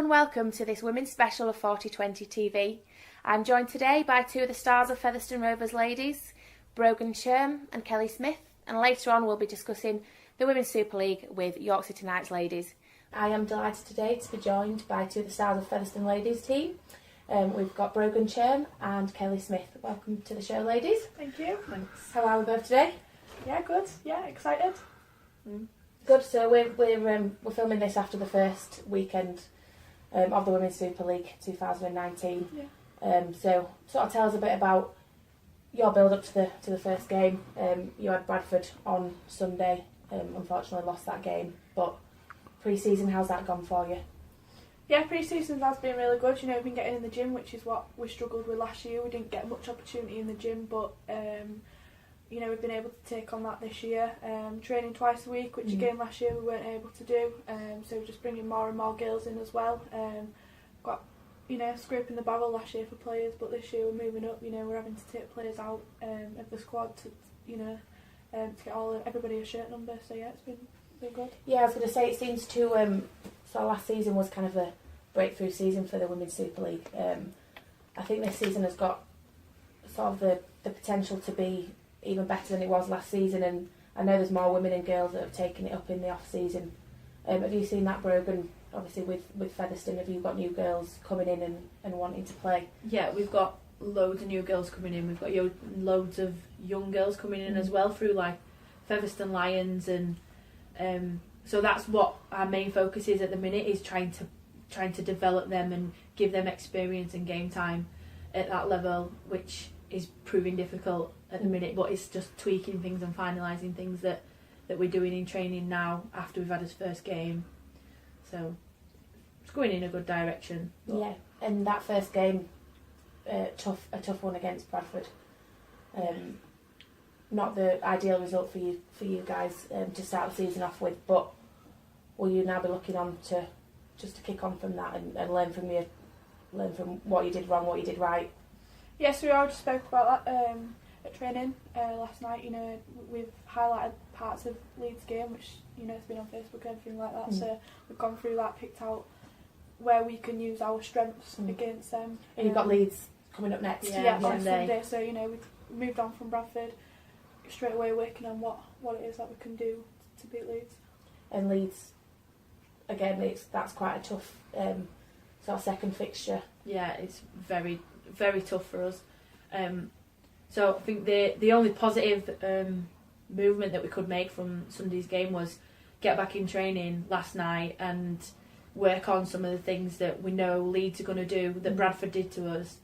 and welcome to this women's special of Forty20 TV. I'm joined today by two of the stars of Featherstone Rovers ladies, Brogan Churm and Kelly Smith, and later on we'll be discussing the Women's Super League with York City Knights ladies. I am delighted today to be joined by two of the stars of Featherstone ladies team. We've got Brogan Churm and Kelly Smith. Welcome to the show, ladies. Thank you. Thanks. How are we both today? Yeah, good. Yeah, excited. Good. So we're filming this after the first weekend of the Women's Super League 2019. Yeah. So sort of tell us a bit about your build up to the first game. You had Bradford on Sunday. Unfortunately lost that game, but pre-season, how's that gone for you? Yeah, pre-season has been really good. You know, we've been getting in the gym, which is what we struggled with last year. We didn't get much opportunity in the gym, but you know, we've been able to take on that this year. Training twice a week, which again last year we weren't able to do. So just bringing more and more girls in as well. Got, you know, scraping the barrel last year for players, but this year we're moving up. You know, we're having to take players out of the squad to, you know, to get everybody a shirt number. So yeah, it's been good. Yeah, I was going to say it seems to. So last season was kind of a breakthrough season for the Women's Super League. I think this season has got sort of the potential to be even better than it was last season, and I know there's more women and girls that have taken it up in the off season. Have you seen that, Brogan? Obviously with Featherstone, have you got new girls coming in and wanting to play? Yeah, we've got loads of new girls coming in. We've got loads of young girls coming in as well through like Featherstone Lions, and so that's what our main focus is at the minute, is trying to develop them and give them experience and game time at that level, which is proving difficult at the minute, but it's just tweaking things and finalising things that we're doing in training now after we've had his first game. So it's going in a good direction. Yeah, and that first game, a tough one against Bradford. Not the ideal result for you guys to start the season off with, but will you now be looking on to just to kick on from that and learn from what you did wrong, what you did right? Yes, we already spoke about that at training last night. You know, we've highlighted parts of Leeds game, which, you know, it's been on Facebook and everything like that. So we've gone through that, picked out where we can use our strengths against them. And you've got Leeds coming up next. Yeah, on Sunday. So, you know, we've moved on from Bradford, straight away working on what it is that we can do to beat Leeds. And Leeds, again, that's quite a tough sort of second fixture. Yeah, it's very, very tough for us. So I think the only positive movement that we could make from Sunday's game was get back in training last night and work on some of the things that we know Leeds are going to do that Bradford did to us,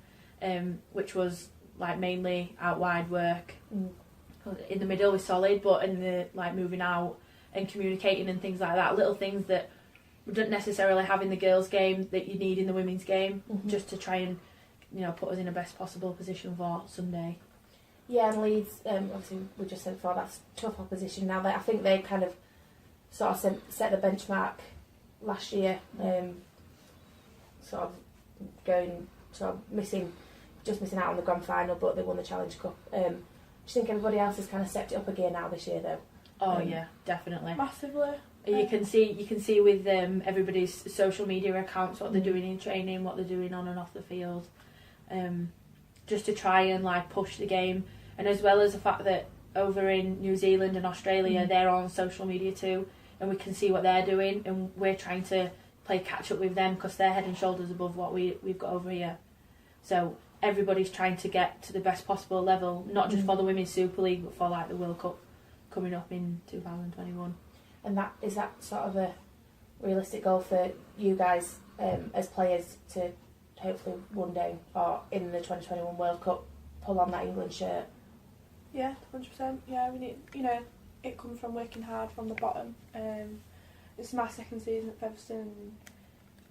which was like mainly out wide work. In the middle was solid, but in the like moving out and communicating and things like that, little things that we don't necessarily have in the girls' game that you need in the women's game, just to try and, you know, put us in the best possible position for Sunday. Yeah, and Leeds, obviously we just said before, that's tough opposition. Now I think they kind of sort of set the benchmark last year, sort of missing out on the grand final, but they won the Challenge Cup. Do you think everybody else has kind of stepped it up again now this year though? Oh yeah, definitely. Massively. You can see with everybody's social media accounts what they're doing in training, what they're doing on and off the field, just to try and like push the game, and as well as the fact that over in New Zealand and Australia they're on social media too, and we can see what they're doing, and we're trying to play catch up with them because they're head and shoulders above what we've got over here. So everybody's trying to get to the best possible level, not just for the Women's Super League, but for like the World Cup coming up in 2021. And is that sort of a realistic goal for you guys as players to hopefully one day or in the 2021 World Cup pull on that England shirt? Yeah, 100%. Yeah, we need, you know, it comes from working hard from the bottom. It's my second season at Featherstone.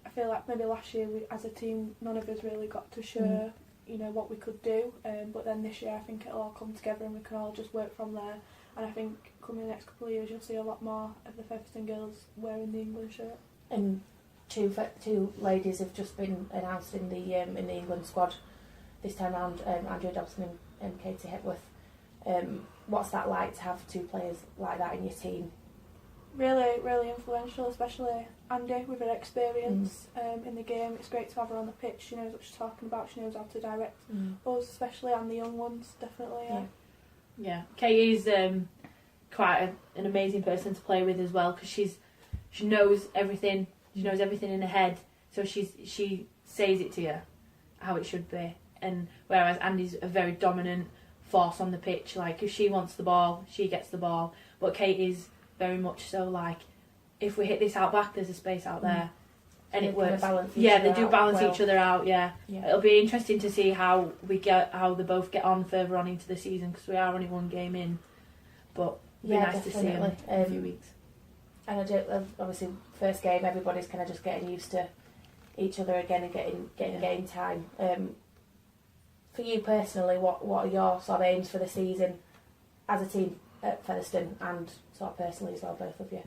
I feel like maybe last year as a team none of us really got to show you know what we could do, but then this year I think it'll all come together and we can all just work from there. And I think coming the next couple of years you'll see a lot more of the Featherstone girls wearing the England shirt. And two ladies have just been announced in the England squad this time round, Andrea Dobson and Katie Hepworth. What's that like to have two players like that in your team? Really, really influential, especially Andy with her experience in the game. It's great to have her on the pitch. She knows what she's talking about. She knows how to direct us, especially, and the young ones, definitely. Yeah. Katie's quite an amazing person to play with as well, because she knows everything. She knows everything in her head, so she says it to you how it should be. And whereas Andy's a very dominant force on the pitch, like if she wants the ball, she gets the ball. But Katie's very much so like, if we hit this out back, there's a space out there, and it works. They do balance each other out. Yeah, it'll be interesting to see how they both get on further on into the season, because we are only one game in. But it'll be nice to see them in a few weeks. And obviously, first game, everybody's kind of just getting used to each other again and getting game time. For you personally, what are your sort of aims for the season as a team at Featherstone, and sort of personally as well, both of you?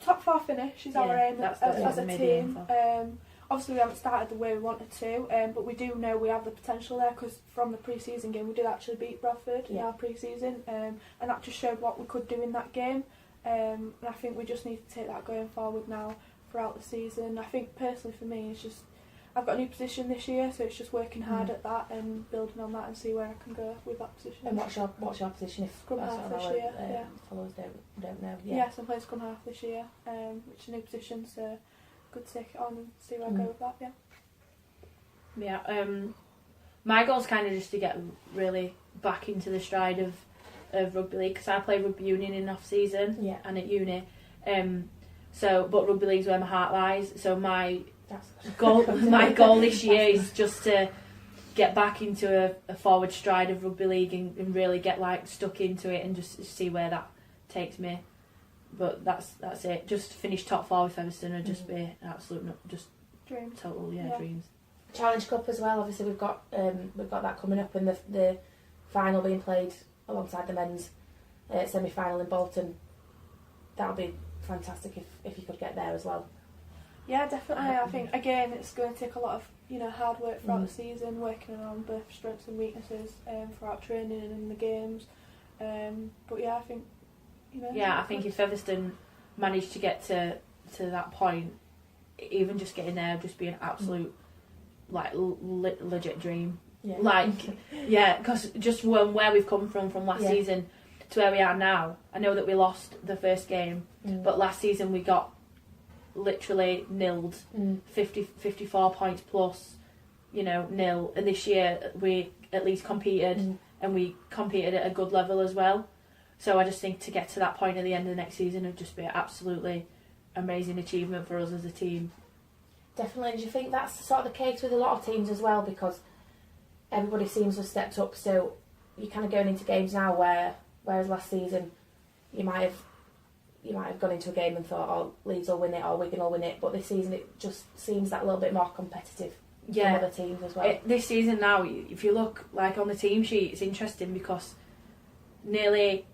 Top 4 finish is our aim as a team. Obviously we haven't started the way we wanted to, but we do know we have the potential there, because from the pre-season game we did actually beat Bradford in our pre-season, and that just showed what we could do in that game. And I think we just need to take that going forward now throughout the season. I think personally for me, it's just, I've got a new position this year, so it's just working hard at that and building on that and see where I can go with that position. And what's your position, if scrum half this year? Followers don't know? Yeah, so I'm playing scrum half this year, which is a new position, so good to take it on and see where I go with that. My goal's kind of just to get really back into the stride of rugby league, because I play rugby union in off season and at uni. But rugby league's where my heart lies. So my goal this year is just to get back into a forward stride of rugby league and really get like stuck into it and just see where that takes me. But that's it. Just finish top 4 with Featherstone would just be an absolute dream. Total dreams. Challenge Cup as well. Obviously we've got that coming up, and the final being played alongside the men's semi-final in Bolton. That'll be fantastic if you could get there as well. Yeah, definitely. I think again it's going to take a lot of hard work throughout the season, working on both strengths and weaknesses throughout training and in the games. But I think I think if Featherstone managed to get to that point, even just getting there would just be an absolute legit dream. Because just where we've come from last season to where we are now. I know that we lost the first game, but last season we got literally nilled, 54 points plus, nil. And this year we at least competed, and we competed at a good level as well. So I just think to get to that point at the end of the next season would just be an absolutely amazing achievement for us as a team. Definitely. Do you think that's sort of the case with a lot of teams as well, because everybody seems to have stepped up, so you're kind of going into games now whereas last season you might have gone into a game and thought, oh, Leeds will win it or Wigan will win it, but this season it just seems that little bit more competitive than other teams as well. This season now, if you look like on the team sheet, it's interesting because nearly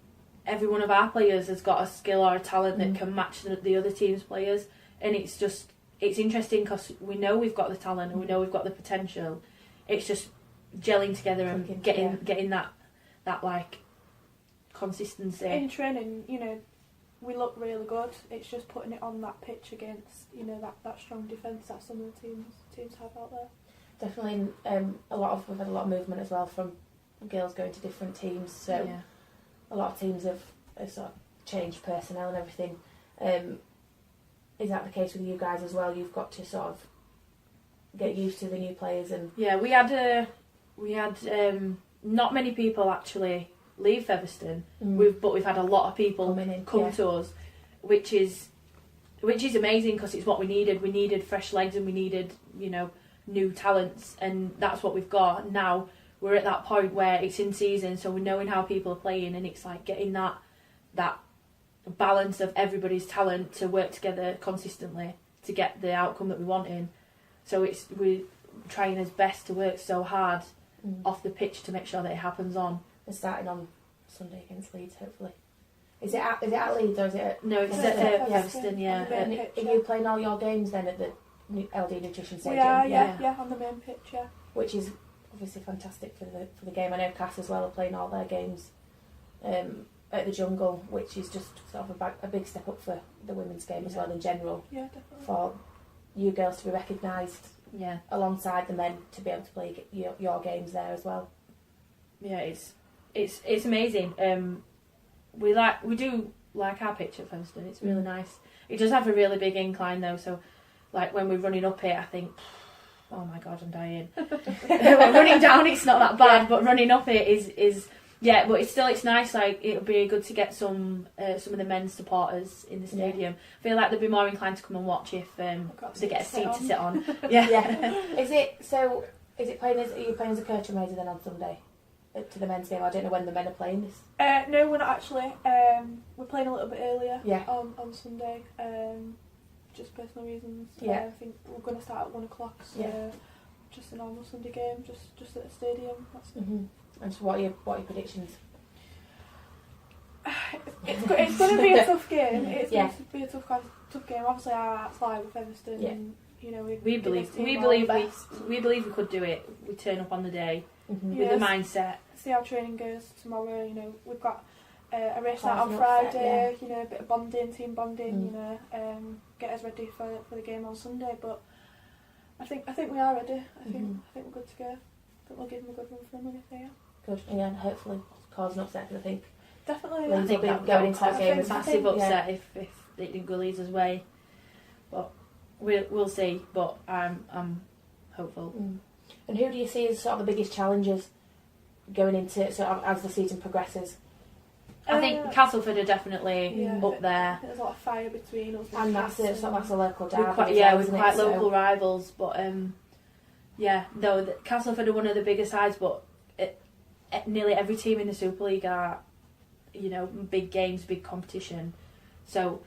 every one of our players has got a skill or a talent that can match the other team's players, and it's interesting because we know we've got the talent and we know we've got the potential. It's just gelling together and getting that like consistency. In training, we look really good. It's just putting it on that pitch against, that strong defence that some of the teams have out there. Definitely, we've had a lot of movement as well from girls going to different teams. So a lot of teams have sort of changed personnel and everything. Is that the case with you guys as well? You've got to sort of get used to the new players and we had not many people actually leave Featherstone. But we've had a lot of people come to us, which is amazing because it's what we needed. We needed fresh legs and we needed new talents, and that's what we've got now. We're at that point where it's in season, so we're knowing how people are playing, and it's like getting that balance of everybody's talent to work together consistently to get the outcome that we want in. So we're trying as best to work so hard off the pitch to make sure that it happens on. We're starting on Sunday against Leeds, hopefully. Is it at Leeds or is it at... No, it's at Featherstone, And are you playing all your games then at the LD Nutrition Stadium? We are, on the main pitch, Which is obviously fantastic for the game. I know Cass as well are playing all their games at the Jungle, which is just sort of a big step up for the women's game as well in general. Yeah, definitely. For you girls to be recognised alongside the men to be able to play your games there as well. Yeah, it's amazing. We do like our pitch at Featherstone. It's really nice. It does have a really big incline though, so like when we're running up it, I think, oh my god, I'm dying. Running down, it's not that bad, but running up it is yeah. But it's nice. Like it'll be good to get some of the men's supporters in the stadium. I feel like they'll be more inclined to come and watch if they get a seat to sit on. Yeah. Is it playing? Are you playing as a curtain raiser then on Sunday? To the men's game. I don't know when the men are playing this. No, we're not actually. We're playing a little bit earlier on Sunday. Just personal reasons. I think we're going to start at 1 o'clock. So just a normal Sunday game, just at the stadium. And so what are your predictions? It's going to be a tough game. It's going to be a tough game. Obviously, our hearts lie with Featherstone. Yeah. And, you know, we believe we could do it. We turn up on the day with the mindset. See how training goes tomorrow. You know, we've got a race out on Friday. You know, a bit of bonding, team bonding. You know, get us ready for the game on Sunday. But I think we are ready. I think we're good to go. I think we'll give them a good run for money there. Good, and hopefully cause an upset. Because I think definitely. Leeds will be going into that game. A massive upset if it didn't go Leeds' way. But we'll see. But I'm hopeful. And who do you see as sort of the biggest challenges going into as the season progresses? I think Castleford are definitely up there. There's a lot of fire between us. And that's a local derby. We're quite local rivals, but Castleford are one of the bigger sides, but nearly every team in the Super League are, you know, big games, big competition. So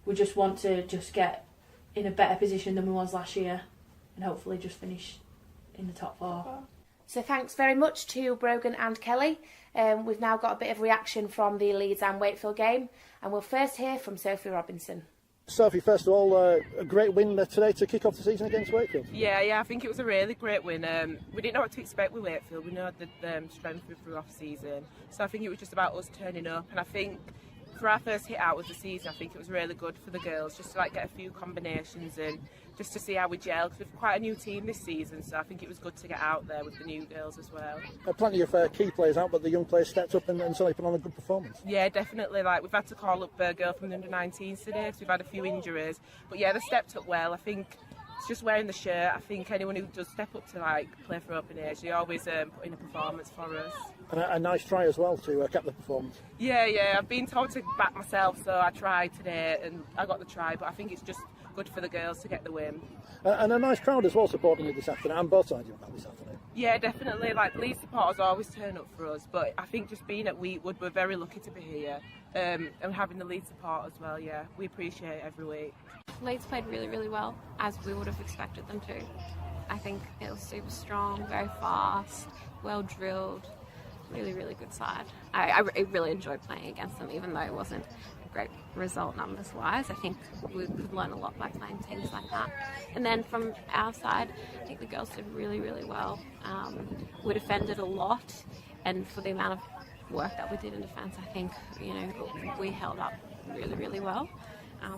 we just want to get in a better position than we was last year, and hopefully just finish in the top 4. So thanks very much to Brogan and Kelly. We've now got a bit of reaction from the Leeds and Wakefield game, and we'll first hear from Sophie Robinson. Sophie, first of all, a great win today to kick off the season against Wakefield. Yeah, I think it was a really great win. We didn't know what to expect with Wakefield. We know the strength we threw off season, so I think it was just about us turning up. And I think for our first hit out of the season, I think it was really good for the girls just to get a few combinations and just to see how we gel, because we're quite a new team this season, so I think it was good to get out there with the new girls as well. Plenty of key players out, but the young players stepped up and certainly put on a good performance. Yeah, definitely. We've had to call up a girl from the under-19s today because we've had a few injuries, but yeah, they stepped up well. I think it's just wearing the shirt. I think anyone who does step up to play for open age, they always put in a performance for us. And a nice try as well to cap the performance. Yeah, I've been told to back myself, so I tried today and I got the try, but I think it's just good for the girls to get the win. And a nice crowd as well supporting you this afternoon, and both sides of that this afternoon. Yeah, definitely. Leeds supporters always turn up for us, but I think just being at Wheatwood, we're very lucky to be here, and having the Leeds support as well. Yeah, we appreciate it every week. Leeds played really, really well, as we would have expected them to. I think it was super strong, very fast, well drilled, really, really good side. I really enjoyed playing against them, even though it wasn't a great result numbers wise. I think we could learn a lot by playing teams like that. And then from our side, I think the girls did really, really well. We defended a lot, and for the amount of work that we did in defence, I think, you know, we held up really, really well.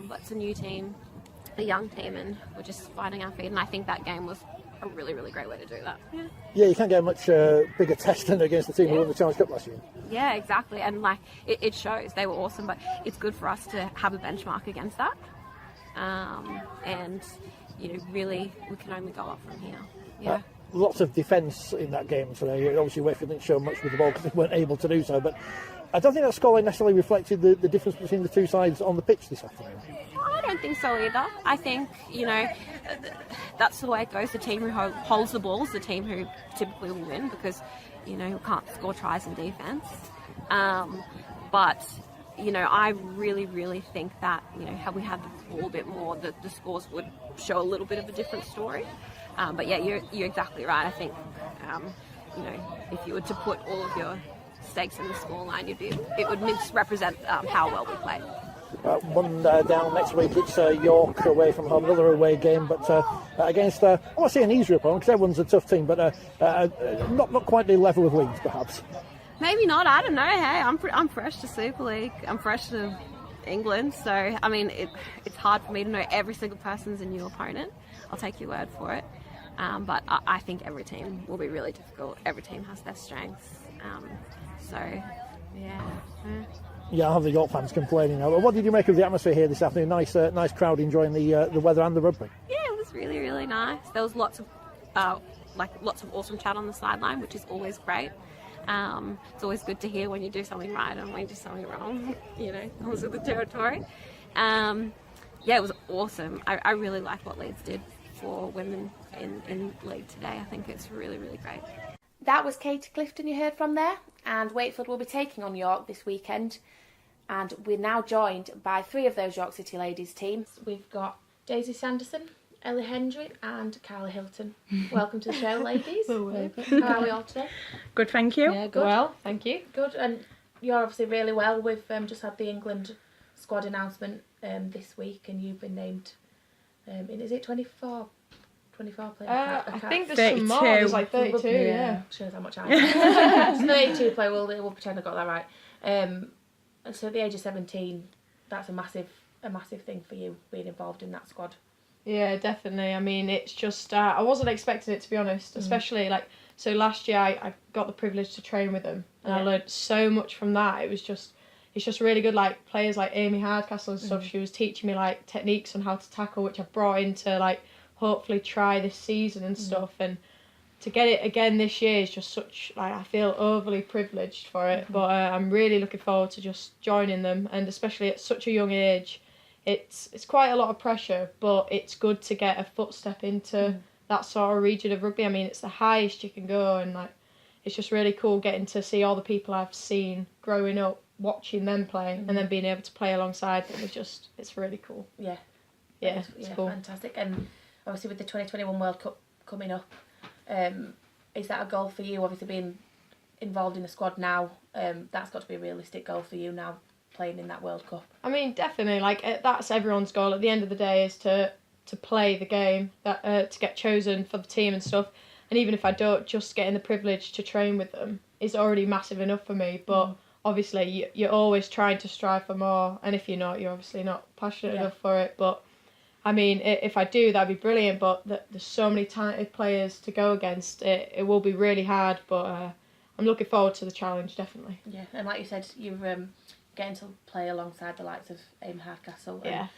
But it's a new team, a young team, and we're just finding our feet, and I think that game was a really, really great way to do that. Yeah, you can't get a much bigger test than against the team who won the Challenge Cup last year. Yeah, exactly, and it shows. They were awesome, but it's good for us to have a benchmark against that, and you know, really we can only go up from here. Yeah. Lots of defence in that game today. Obviously Wakefield didn't show much with the ball because they weren't able to do so, but I don't think that scoreline necessarily reflected the difference between the two sides on the pitch this afternoon. I don't think so either. I think, you know, that's the way it goes. The team who holds the ball is the team who typically will win, because, you know, you can't score tries in defence. But, you know, I really, really think that, you know, had we had the ball a bit more, the scores would show a little bit of a different story. But yeah, you're exactly right. I think, you know, if you were to put all of your stakes in the scoreline, it would misrepresent how well we played. One down next week, it's York away from home, another away game, but against, I want to say an easier opponent, because everyone's a tough team, but not quite the level of Leeds, perhaps. Maybe not. I don't know. Hey, I'm fresh to Super League. I'm fresh to England. So I mean, it's hard for me to know every single person's a new opponent. I'll take your word for it. But I think every team will be really difficult. Every team has their strengths. So yeah. Yeah, I have the York fans complaining now. But what did you make of the atmosphere here this afternoon? Nice crowd enjoying the weather and the rugby. Yeah, it was really, really nice. There was lots of awesome chat on the sideline, which is always great. It's always good to hear when you do something right and when you do something wrong. You know, comes with the territory. Yeah, it was awesome. I really like what Leeds did for women in league today. I think it's really, really great. That was Katie Clifton you heard from there, and Wakefield will be taking on York this weekend. And we're now joined by 3 of those York City ladies teams. We've got Daisy Sanderson, Ellie, Hendry and Carla Hilton. Welcome to the show, ladies. How are we all today? Good, thank you. Yeah, good. Well, thank you. Good, and you're obviously really well. We've just had the England squad announcement this week, and you've been named is it 24 players? I think there's 32. some more. There's like 32, yeah. Shows how much I know. It's 32 player, we'll pretend I got that right. And so at the age of 17, that's a massive thing for you, being involved in that squad. Yeah, definitely. I mean, it's just, I wasn't expecting it, to be honest, especially so last year I got the privilege to train with them, and I learned so much from that. It's just really good, like players like Amy Hardcastle and stuff. She was teaching me like techniques on how to tackle, which I've brought into like hopefully try this season and stuff. And to get it again this year is just such, like, I feel overly privileged for it. But I'm really looking forward to just joining them, and especially at such a young age. It's quite a lot of pressure, but it's good to get a footstep into that sort of region of rugby. I mean, it's the highest you can go, and like, it's just really cool getting to see all the people I've seen growing up, watching them play, and then being able to play alongside them. It's really cool. Yeah, it's cool. Fantastic. And obviously with the 2021 World Cup coming up, is that a goal for you? Obviously being involved in the squad now, that's got to be a realistic goal for you now, playing in that World Cup. I mean, definitely, like, that's everyone's goal at the end of the day, is to play the game, that to get chosen for the team and stuff. And even if I don't, just getting the privilege to train with them is already massive enough for me. But obviously you're always trying to strive for more, and if you're not, you're obviously not passionate enough for it. But I mean, if I do, that'd be brilliant, but there's so many talented players to go against. It will be really hard, but I'm looking forward to the challenge, definitely. Yeah, and like you said, you're getting to play alongside the likes of Amy Hardcastle and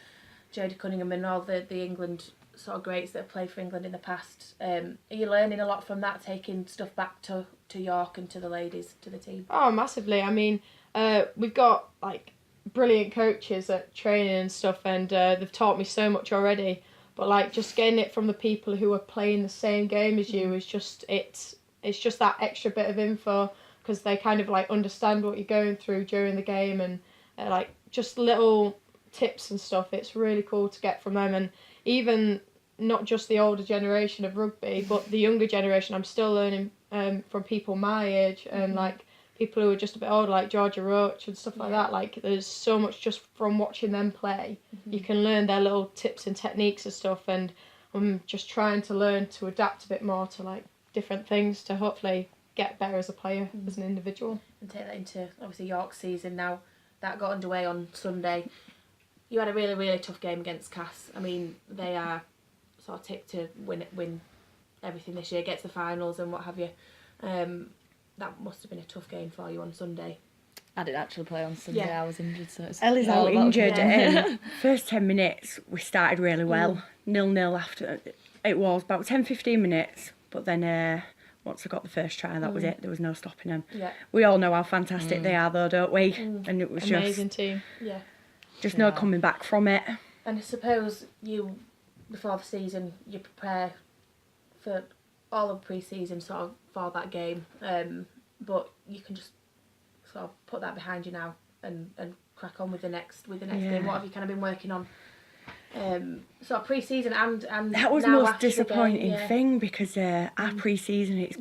Jodie Cunningham and all the England sort of greats that have played for England in the past. Are you learning a lot from that, taking stuff back to York and to the ladies, to the team? Oh, massively. I mean, we've got like brilliant coaches at training and stuff, and they've taught me so much already. But like, just getting it from the people who are playing the same game as you is just, it's just that extra bit of info, because they kind of like understand what you're going through during the game, and like just little tips and stuff. It's really cool to get from them, and even not just the older generation of rugby, but the younger generation. I'm still learning from people my age, and like people who are just a bit older, like Georgia Roach and stuff like that. Like, there's so much just from watching them play. You can learn their little tips and techniques and stuff, and I'm just trying to learn to adapt a bit more to like different things to hopefully get better as a player, as an individual. And take that into, obviously, York season now. That got underway on Sunday. You had a really, really tough game against Cass. I mean, they are sort of tipped to win everything this year, get to the finals and what have you. That must have been a tough game for you on Sunday. I didn't actually play on Sunday. Yeah. I was injured, so it's Ellie's all out about injured. football. First 10 minutes, we started really well. 0-0 after. It was about 10-15 minutes, but then once I got the first try, that was it. There was no stopping them. Yeah. We all know how fantastic they are, though, don't we? And it was Amazing team. Yeah. just no coming back from it. And I suppose you, before the season, you prepare for all of pre-season sort of for that game, but you can just sort of put that behind you now and crack on with the next game. What have you kind of been working on, sort of pre-season and that was the now most after the disappointing game? thing, because our pre-season it's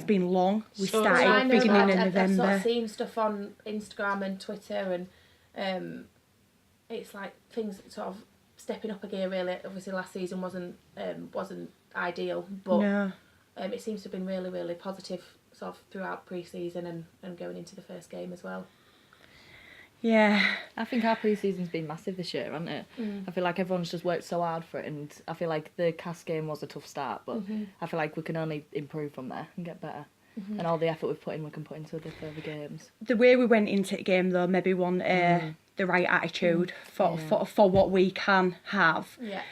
been long. We So started I know beginning that. of I've sort November. of seen stuff on Instagram and Twitter, and it's like things sort of stepping up a gear. Really, obviously last season wasn't ideal, but No. it seems to have been really, really positive sort of throughout pre-season and going into the first game as well. Yeah. I think our pre-season's been massive this year, hasn't it? I feel like everyone's just worked so hard for it, and I feel like the Cast game was a tough start, but I feel like we can only improve from there and get better. And all the effort we've put in, we can put into the further games. The way we went into the game, though, maybe won the right attitude for what we can have. Yeah.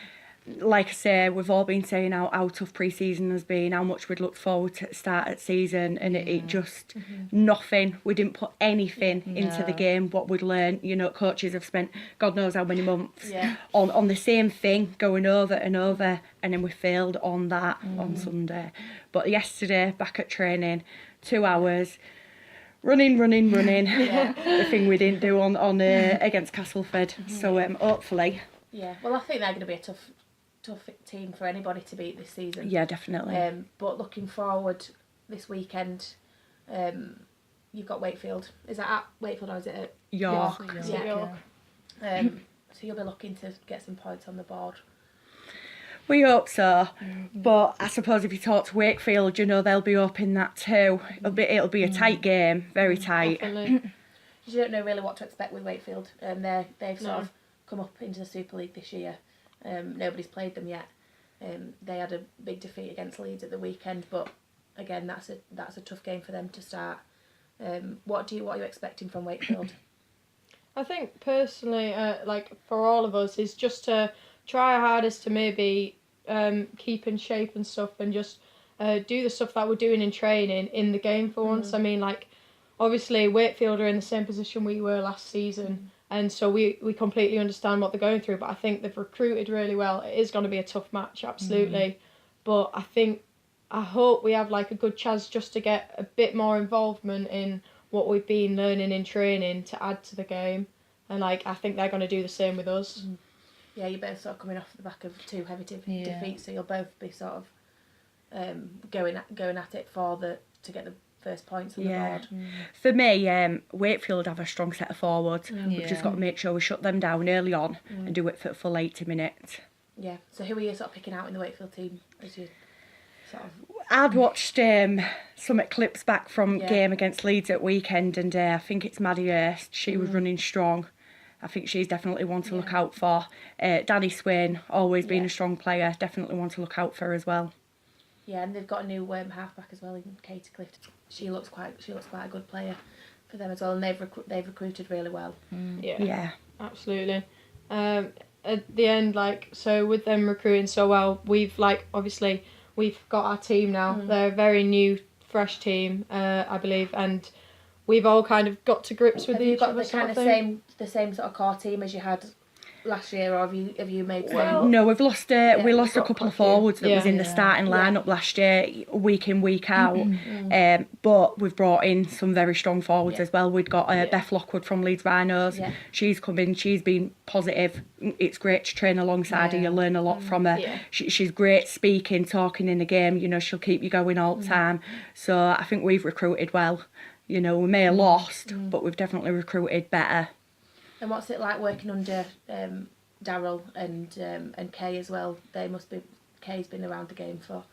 Like I say, we've all been saying how tough pre-season has been, how much we'd looked forward to the start of season, and it just nothing. We didn't put anything into the game, what we'd learned. You know, coaches have spent God knows how many months on the same thing, going over and over, and then we failed on that on Sunday. But yesterday, back at training, 2 hours, running. The thing we didn't do on against Castleford. So hopefully. Yeah, well, I think they're going to be a tough team for anybody to beat this season. Yeah, definitely. But looking forward this weekend, you've got Wakefield. Is that at Wakefield or is it at York? Yeah. So you'll be looking to get some points on the board. We hope so, but I suppose if you talk to Wakefield, you know, they'll be hoping that too. It'll be a tight game, very tight. Definitely. You don't know really what to expect with Wakefield. They've sort of come up into the Super League this year. Nobody's played them yet. They had a big defeat against Leeds at the weekend, but again, that's a tough game for them to start. What are you expecting from Wakefield? I think personally, like for all of us, is just to try our hardest to maybe keep in shape and stuff, and just do the stuff that we're doing in training in the game for once. I mean, like obviously Wakefield are in the same position we were last season. And so we completely understand what they're going through, but I think they've recruited really well. It is going to be a tough match, absolutely. But I hope we have like a good chance just to get a bit more involvement in what we've been learning in training to add to the game. And like I think they're going to do the same with us. Yeah, you're both sort of coming off the back of 2 heavy defeats, so you'll both be sort of going at it to get the first points on the board. For me, Wakefield have a strong set of forwards. We've just got to make sure we shut them down early on and do it for full 80 minutes. Yeah. So who are you sort of picking out in the Wakefield team as you sort of? I'd watched some clips back from game against Leeds at weekend, and I think it's Maddie Hurst. She was running strong. I think she's definitely one to look out for. Danny Swain, always been a strong player, definitely one to look out for as well. Yeah, and they've got a new halfback as well in Katie Clift. She looks quite a good player for them as well, and they've recruited really well. Yeah, absolutely. At the end, like so with them recruiting so well, we've got our team now. They're a very new, fresh team, I believe, and we've all kind of got to grips with each other. Have you got the same sort of core team as you had last year, or have you made no, we've lost we lost a couple of forwards that was in the starting lineup last year, week in, week out. But we've brought in some very strong forwards as well. We've got Beth Lockwood from Leeds Rhinos. She's come in, she's been positive. It's great to train alongside her, you learn a lot from her. She's great speaking, talking in the game, you know, she'll keep you going all the time. So I think we've recruited well. You know, we may have lost, but we've definitely recruited better. And what's it like working under Daryl and Kay as well? Kay's been around the game for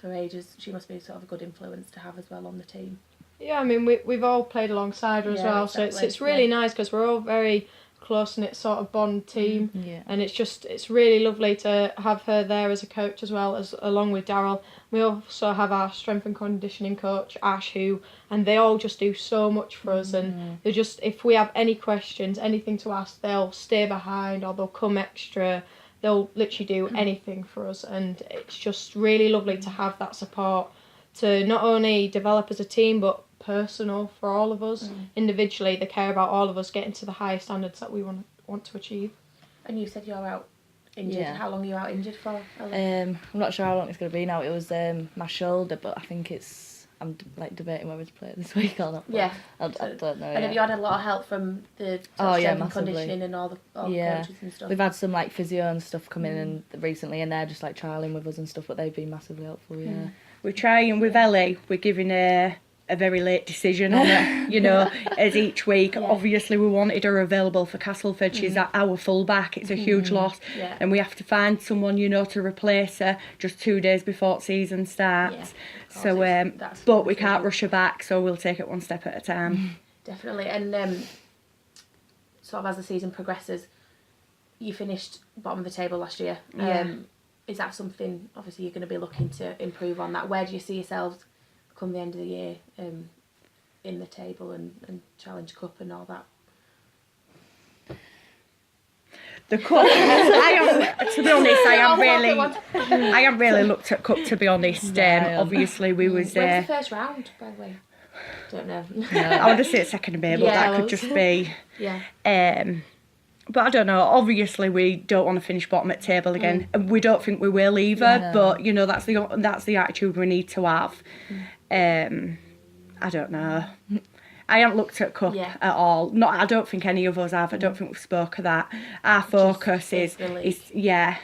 ages. She must be sort of a good influence to have as well on the team. Yeah, I mean we've all played alongside her as well, exactly. So it's really nice because we're all very close-knit sort of bond team, and it's really lovely to have her there as a coach as well, as along with Daryl. We also have our strength and conditioning coach Ash, and they all just do so much for us, and they just, if we have any questions, anything to ask, they'll stay behind or they'll come extra. They'll literally do anything for us, and it's just really lovely to have that support to not only develop as a team but personal for all of us. Individually, they care about all of us getting to the high standards that we want to achieve. And you said you're out injured. How long are you out injured for, Ellie? I'm not sure how long it's going to be now. It was my shoulder, but I think I'm like debating whether to play it this week or not. I don't know. And have you had a lot of help from the strength and conditioning and all the coaches and stuff? We've had some like physio and stuff come in and recently, and they're just like trialling with us and stuff, but they've been massively helpful. We're trying with Ellie. We're giving her a very late decision on it, you know, as each week. Yeah. Obviously, we wanted her available for Castleford. She's our full-back. It's a huge loss. Yeah. And we have to find someone, you know, to replace her just 2 days before season starts. Yeah, So, but we can't rush her back, so we'll take it one step at a time. Definitely. And sort of as the season progresses, you finished bottom of the table last year. Is that something, obviously, you're going to be looking to improve on that? Where do you see yourselves come the end of the year in the table and Challenge Cup and all that? The cup, to be honest, I am really looked at cup, to be honest. Obviously, we was there. When's the first round, by the way? Don't know. I want to say it's second of May, but that could just be. Yeah. But I don't know. Obviously, we don't want to finish bottom at table again, and we don't think we will either. Yeah. But you know, that's the attitude we need to have. I don't know. I haven't looked at cup at all. Not. I don't think any of us have. I don't think we've spoke of that. Our focus is Yeah,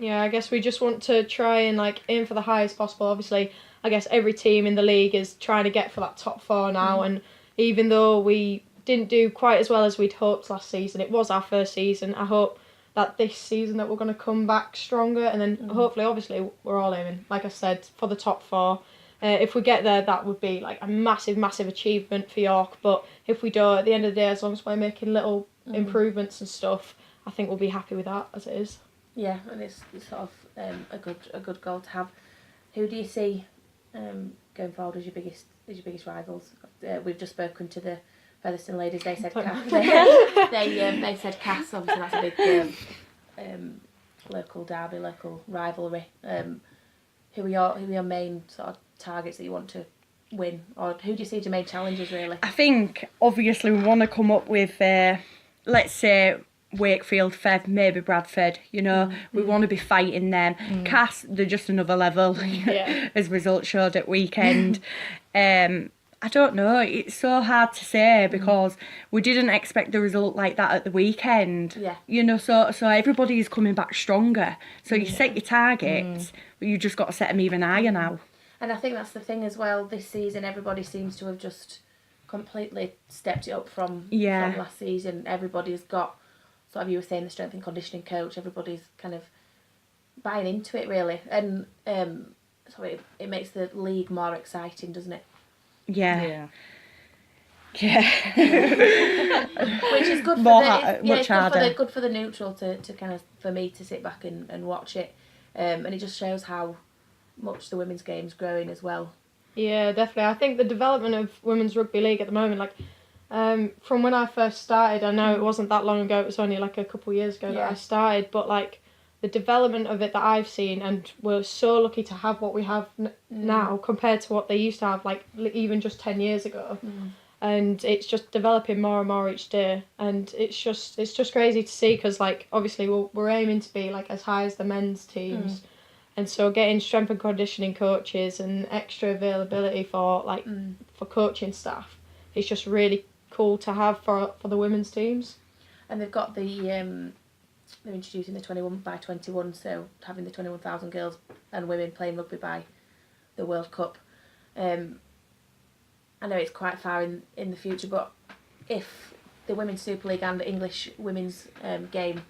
I guess we just want to try and like aim for the highest possible. Obviously, I guess every team in the league is trying to get for that top 4 now, and even though we didn't do quite as well as we'd hoped last season, it was our first season. I hope that this season that we're going to come back stronger, and then hopefully, obviously, we're all aiming, like I said, for the top 4. If we get there, that would be like a massive, massive achievement for York. But if we don't, at the end of the day, as long as we're making little improvements and stuff, I think we'll be happy with that as it is. Yeah, and it's sort of a good goal to have. Who do you see going forward as your biggest rivals? We've just spoken to the Featherstone ladies. They said Cass. They said Cass. Obviously, that's a big local derby, local rivalry. Who are your main sort of targets that you want to win, or who do you see as your main challenges really? I think obviously we want to come up with, let's say, Wakefield, Fev, maybe Bradford. You know, we want to be fighting them. Cass, they're just another level, as results showed at weekend. I don't know. It's so hard to say because we didn't expect the result like that at the weekend. Yeah. You know, so everybody is coming back stronger. So you set your targets, but you just got to set them even higher now. And I think that's the thing as well. This season, everybody seems to have just completely stepped it up from last season. Everybody's got, sort of, you were saying, the strength and conditioning coach. Everybody's kind of buying into it really, and so it makes the league more exciting, doesn't it? Yeah. Which is good for good for the neutral to kind of, for me to sit back and watch it, and it just shows how much the women's game's growing as well. Yeah, definitely. I think the development of women's rugby league at the moment, like from when I first started, I know it wasn't that long ago, it was only like a couple of years ago that I started, but like the development of it that I've seen, and we're so lucky to have what we have now compared to what they used to have, like even just 10 years ago. And it's just developing more and more each day, and it's just crazy to see, because like obviously we're aiming to be like as high as the men's teams, and so getting strength and conditioning coaches and extra availability for like for coaching staff, it's just really cool to have for the women's teams. And they've got they're introducing the 21 by 21, so having the 21,000 girls and women playing rugby by the World Cup. I know it's quite far in the future, but if the Women's Super League and the English women's game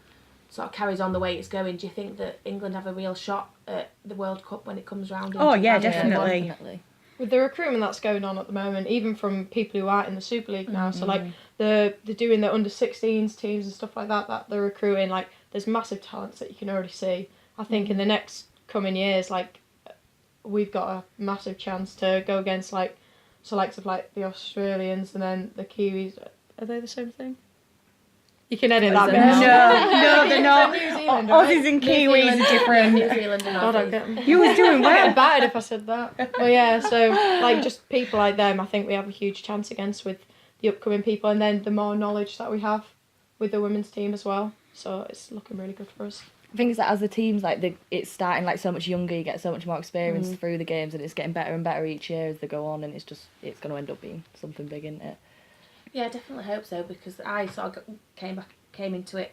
sort of carries on the way it's going, do you think that England have a real shot at the World Cup when it comes round? Oh yeah, definitely. With the recruitment that's going on at the moment, even from people who aren't in the Super League now, so like they're doing the under-16s teams and stuff like that they're recruiting, like there's massive talents that you can already see. I think in the next coming years, like we've got a massive chance to go against like selects of like the Australians and then the Kiwis. Are they the same thing? You can edit that bit out. No, they're not. New Zealand, right? Aussies and Kiwis are different. New Zealand and God, Aussies. You was doing I'd well. get battered if I said that. Well, yeah, so like just people like them, I think we have a huge chance against with the upcoming people, and then the more knowledge that we have with the women's team as well. So it's looking really good for us. I think it's that as the teams, like it's starting like so much younger, you get so much more experience through the games, and it's getting better and better each year as they go on, and it's going to end up being something big, isn't it? Yeah, I definitely hope so, because I sort of came into it,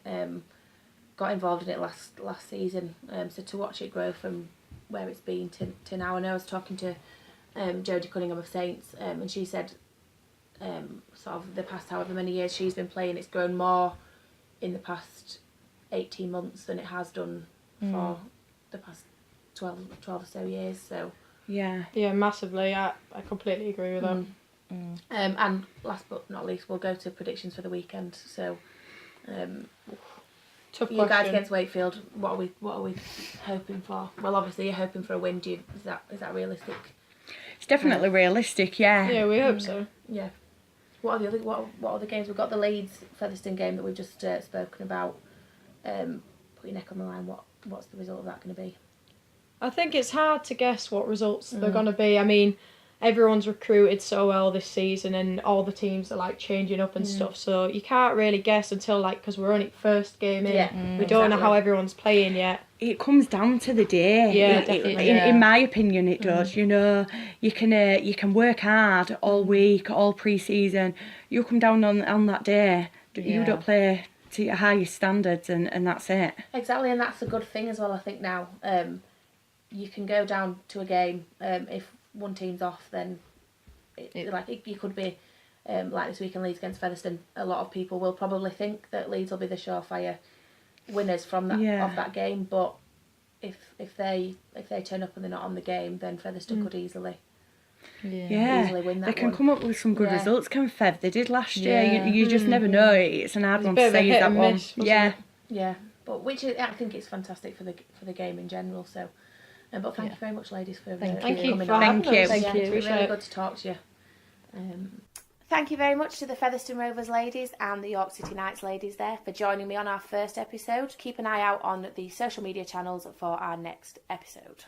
got involved in it last season, so to watch it grow from where it's been to now. I know I was talking to Jodie Cunningham of Saints, and she said sort of the past however many years she's been playing, it's grown more in the past 18 months than it has done for the past 12 or so years. So yeah, massively. I completely agree with that. And last but not least, we'll go to predictions for the weekend. So Tough you question. guys against Wakefield, what are we hoping for? Well, obviously you're hoping for a win. Is that realistic? It's definitely realistic, yeah. Yeah, we hope so. Yeah. What are the other what other games? We've got the Leeds Featherstone game that we've just spoken about. Put your neck on the line. What's the result of that going to be? I think it's hard to guess what results they're going to be. I mean, everyone's recruited so well this season and all the teams are like changing up and stuff, so you can't really guess until because we're only first game in. We don't know how everyone's playing yet. It comes down to the day. Yeah, definitely. In my opinion, it does. You know, you can work hard all week, all pre-season. You come down on that day, you don't play to your highest standards, and that's it. Exactly, and that's a good thing as well. I think now you can go down to a game if one team's off, then you could be like this week in Leeds against Featherstone. A lot of people will probably think that Leeds will be the surefire winners from that of that game, but if they turn up and they're not on the game, then Featherstone could easily win that. They can one. come up with some good results. Can Fev? They did last year. You just never know. It's an hard one to say that one. Yeah, but I think it's fantastic for the game in general. So, but thank you very much, ladies, for coming on. Thank you. It's been really good to talk to you. Thank you very much to the Featherstone Rovers ladies and the York City Knights ladies there for joining me on our first episode. Keep an eye out on the social media channels for our next episode.